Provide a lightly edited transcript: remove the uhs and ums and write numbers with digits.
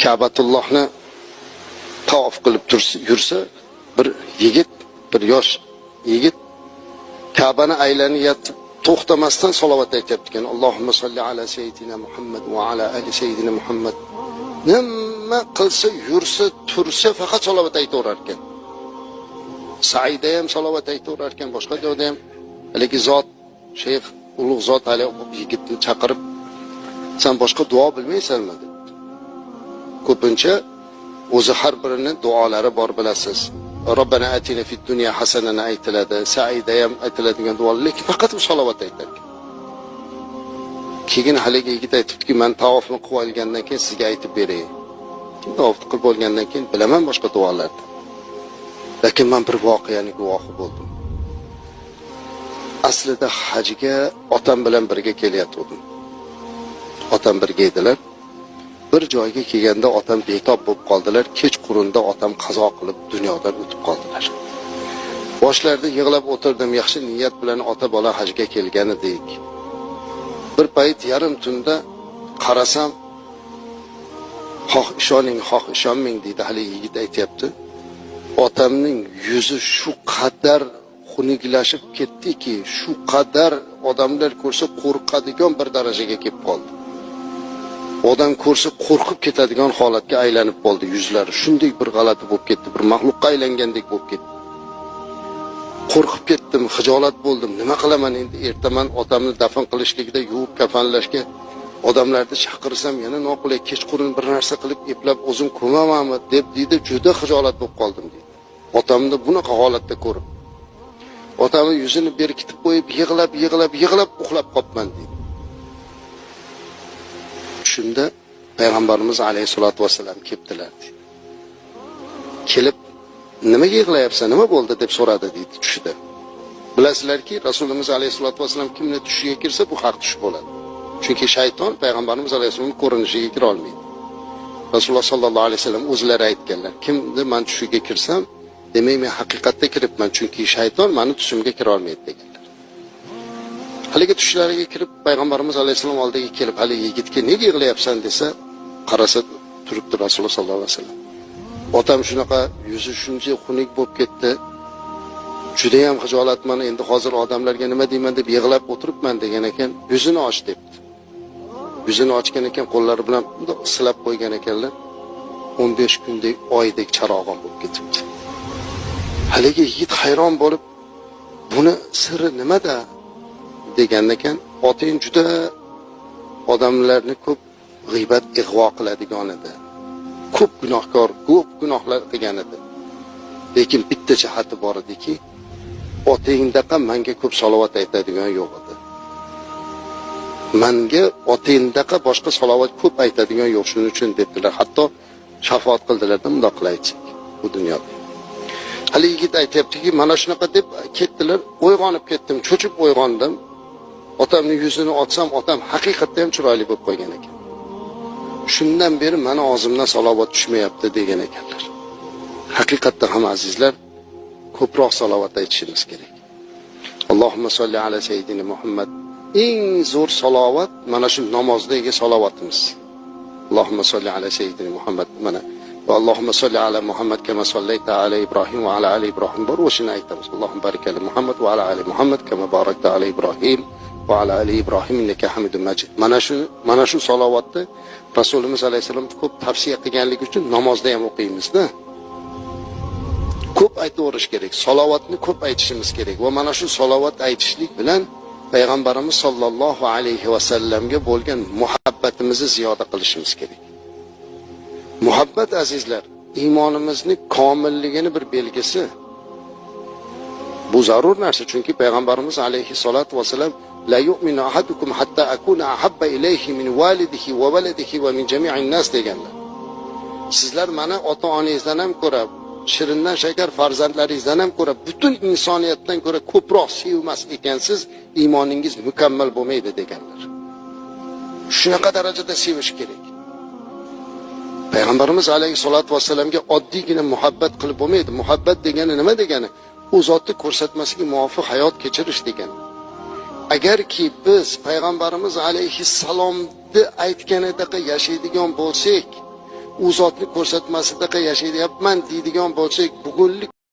Ka'batullohni tavof qilib yursa, bir yigit, bir yosh yigit Ka'bani aylanib yatib to'xtamasdan salovat aytyapti ekan. Allohumma solli ala sayyidina Muhammad va ala ali sayyidina Muhammad. Nima qilsa, yursa, tursa faqat salovat aytaverar ekan. Saida ham salovat aytaverar ekan, boshqa joyda ham. Haligi zot, shayx, ulug' zot hali yigitni chaqirib, "Sen boshqa duo bilmaysanmi?" dedi. Ko'pincha o'zi har birini duolari bor bilasiz. Robbana atina fid dunya hasanana aytiladi, Saida ham aytiladigan duolar, lekin faqat u salovat aytadi. Keyin haligi yigit aytibdiki, "Men tavofni qilib olgandan keyin sizga aytib beray. Tavofni qilib olgandan keyin bilaman boshqa duolarni. Lekin men bir voqeani guvohi bo'ldim. Aslida hajga otam bilan birga kelayotgandim. Otam birga edilar. Bir joyga kelganda otam betob bo'lib qoldilar. Kechqurunda otam qazo qilib dunyodan o'tib qoldilar. Boshlarda yig'lab o'tirdim, yaxshi niyat bilan ota bola hajga kelgan edik. Bir payt yarim tunda qarasam, xoh ishoning, xoh ishonmang deydi hali yigit aytayapti. Otamning yuzi shu qadar xuniklashib ketdiki, shu qadar odamlar ko'rsa qo'rqadigan bir darajaga kelib qoldi. Odam ko'rsa qo'rqib ketadigan holatga aylanib qoldi yuzlari. Shunday bir g'alati bo'lib ketdi, bir mahluqqa aylangandek bo'lib ketdi. Qo'rqib ketdim, xijolat bo'ldim. Nima qilaman endi? Ertaman otamni dafn qilishlikda yuvib kafanlashga odamlarni chaqirsam yana noqulay, kechqurun bir narsa qilib eplab o'zim ko'mamanmi deb deydi, juda xijolat bo'lib qoldim deydi. Otamni bunaqa holatda ko'rib. Otamni yuzini berkitib qo'yib, yig'lab uxlab qopman deydi. Shunda payg'ambarimiz alayhisolatu vasallam kelibdilar deydi. Kelib, "Nimaga yig'layapsan? Nima bo'ldi?" deb so'radi deydi tushida. Bilasizlarki, Rasululloh alayhisolatu vasallam kimni tushiga kirsa bu haq tush bo'ladi. Chunki shayton payg'ambarimiz alayhisolamning ko'rinishiga kira olmaydi. Rasululloh sallallohu alayhi vasallam o'zlari aytganlar, kimni men tushiga kirsam, demak men haqiqatda kiribman, chunki shayton meni tushimga kira olmaydi deganlar. Haligi tushlariga kirib payg'ambarimiz alayhisalom oldiga kelib, hali yigitga "Nega yig'layapsan?" desa, qarasa turibdi Rasululloh sallallohu alayhi vasallam. Otam shunaqa yuzi shuncha xunuk bo'lib ketdi. Juda ham xijolatman, endi hozir odamlarga nima deyman deb yig'lab o'tiribman degan ekan, yuzini och debdi. Yuzini ochgan ekan, qo'llari bilan silab qo'ygan ekanlar. 15 kundek, oydek charog'on bo'lib ketibdi. Haligi yigit hayron bo'lib, "Buni siri nimada?" degan ekan, "Otang juda odamlarni ko'p g'iybat, ig'vo qiladigan edi. Ko'p gunohkor, ko'p gunohlar qilgan edi. Lekin bitta jihati bor ediki, otangdaqa menga ko'p salovat aytadigan yo'q edi. Menga otangdaqa boshqa salovat ko'p aytadigan yo'q, shuning uchun" debdilar. Hatto shafoat qildilar-da, bundoq qilaylik bu dunyoda. Hali yigit aytayaptiki, "Mana shunaqa deb ketdilar, uyg'onib ketdim, cho'chib uyg'ondim. Otamning yuzini ochsam, otam haqiqatda ham chiroyli bo'lib qolgan ekan. Shundan beri meni og'zimdan salovat tushmayapti" degan ekanlar. Haqiqatda ham azizlar, ko'proq salovat aytishimiz kerak. Allohumma solli ala sayyidina Muhammad. Eng zo'r salovat mana shu namozdagi salovatimiz. Allohumma solli ala sayyidina Muhammad mana va Allohumma solli ala Muhammad kama sollayta ala Ibrohim va ala ali Ibrohim bor o'shini aytamiz. Allohumma barik ala Muhammad va ala ali Muhammad kama barakta ala Ibrohim va ala ali Ibrohim innaka Hamidum Majid. Mana shu salovatni Rasululloh alayhisalom ko'p tavsiya qilganligi uchun namozda ham o'qiymiz-da. Ko'p aytaverish kerak, salovatni ko'p aytishimiz kerak va mana shu salovat aytishlik bilan payg'ambarimiz sollallohu alayhi va sallamga bo'lgan muhabbatimizni ziyoda qilishimiz kerak. Muhabbat azizlar, iymonimizning komilligini bir belgisi. Bu zarur narsa, chunki payg'ambarimiz alayhi salatu vasallam la yu'minu ahadukum hatta akuna ahabba ilayhi min walidihi wa waladihi wa min jami'in nas deganlar. Sizlar meni ota-onangizdan ham ko'ra, shirindan shakar farzandlaringizdan ham ko'ra, butun insoniyatdan ko'ra ko'proq sevmas ekansiz, iymoningiz mukammal bo'lmaydi deganlar. Shunaqa darajada sevish kerak. Payg'ambarimiz alayhisolatu vasallamga oddiygina muhabbat qilib bo'lmaydi. Muhabbat degani nima degani? U zotni ko'rsatmasiga muvofiq hayot kechirish degani. Agarki biz payg'ambarimiz alayhissalomni aytganidaqa yashaydigan bo'lsak, u zotni ko'rsatmasida yashayapman deydigan bo'lsak, bugunlik